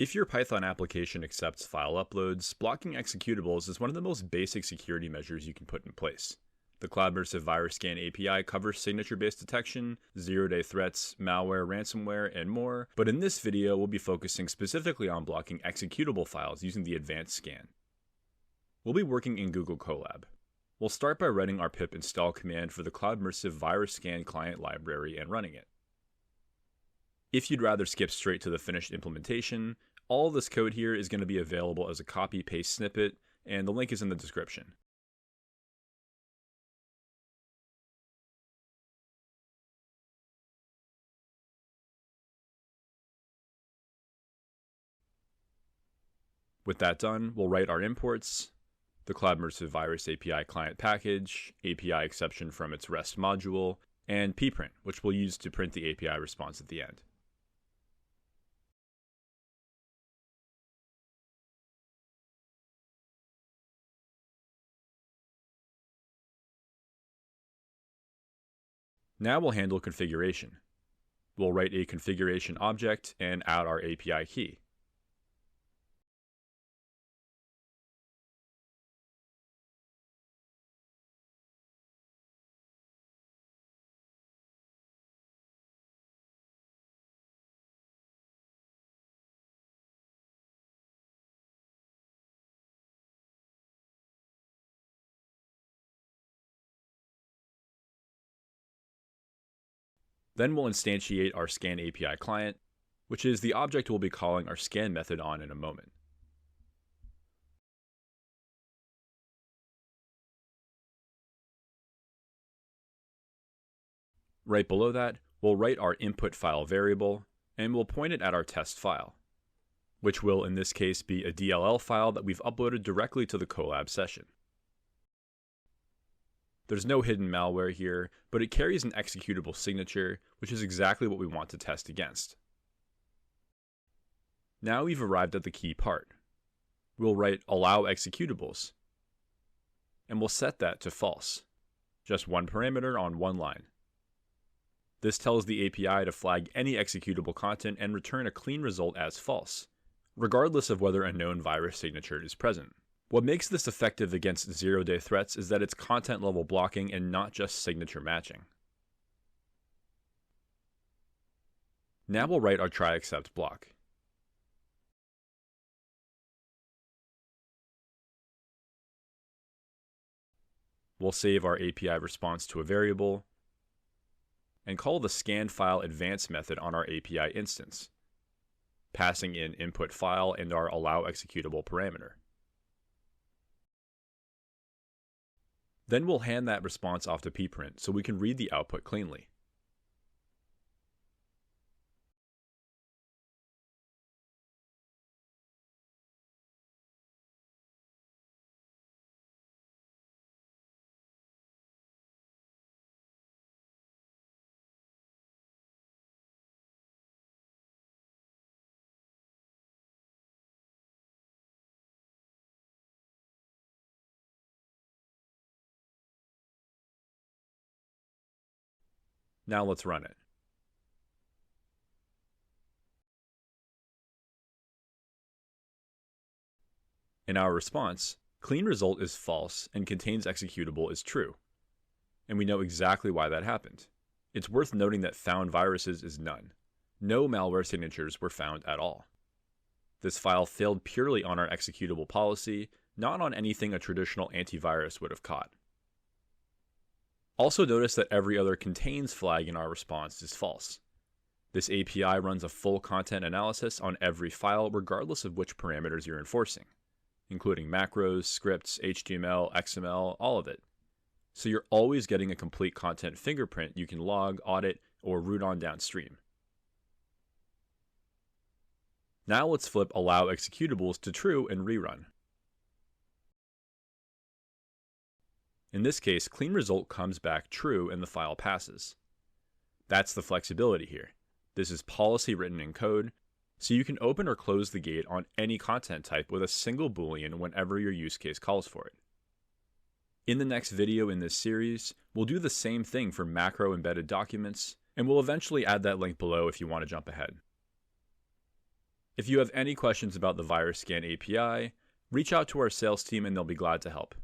If your Python application accepts file uploads, blocking executables is one of the most basic security measures you can put in place. The Cloudmersive Virus Scan API covers signature-based detection, zero-day threats, malware, ransomware, and more, but in this video we'll be focusing specifically on blocking executable files using the advanced scan. We'll be working in Google Colab. We'll start by running our pip install command for the Cloudmersive Virus Scan client library and running it. If you'd rather skip straight to the finished implementation, all this code here is going to be available as a copy-paste snippet, and the link is in the description. With that done, we'll write our imports, the Cloudmersive Virus API client package, API exception from its REST module, and pprint, which we'll use to print the API response at the end. Now we'll handle configuration. We'll write a configuration object and add our API key. Then we'll instantiate our scan API client, which is the object we'll be calling our scan method on in a moment. Right below that, we'll write our input file variable, and we'll point it at our test file, which will in this case be a DLL file that we've uploaded directly to the Colab session. There's no hidden malware here, but it carries an executable signature, which is exactly what we want to test against. Now we've arrived at the key part. We'll write allow executables, and we'll set that to false. Just one parameter on one line. This tells the API to flag any executable content and return a clean result as false, regardless of whether a known virus signature is present. What makes this effective against zero-day threats is that it's content-level blocking and not just signature matching. Now we'll write our try-except block. We'll save our API response to a variable and call the scan file advanced method on our API instance, passing in input file and our allow executable parameter. Then we'll hand that response off to pprint so we can read the output cleanly. Now let's run it. In our response, clean result is false and contains executable is true. And we know exactly why that happened. It's worth noting that found viruses is none. No malware signatures were found at all. This file failed purely on our executable policy, not on anything a traditional antivirus would have caught. Also notice that every other contains flag in our response is false. This API runs a full content analysis on every file regardless of which parameters you're enforcing, including macros, scripts, HTML, XML, all of it. So you're always getting a complete content fingerprint you can log, audit, or route on downstream. Now let's flip allow executables to true and rerun. In this case, clean result comes back true and the file passes. That's the flexibility here. This is policy written in code, so you can open or close the gate on any content type with a single boolean whenever your use case calls for it. In the next video in this series, we'll do the same thing for macro embedded documents, and we'll eventually add that link below if you want to jump ahead. If you have any questions about the Virus Scan API, reach out to our sales team and they'll be glad to help.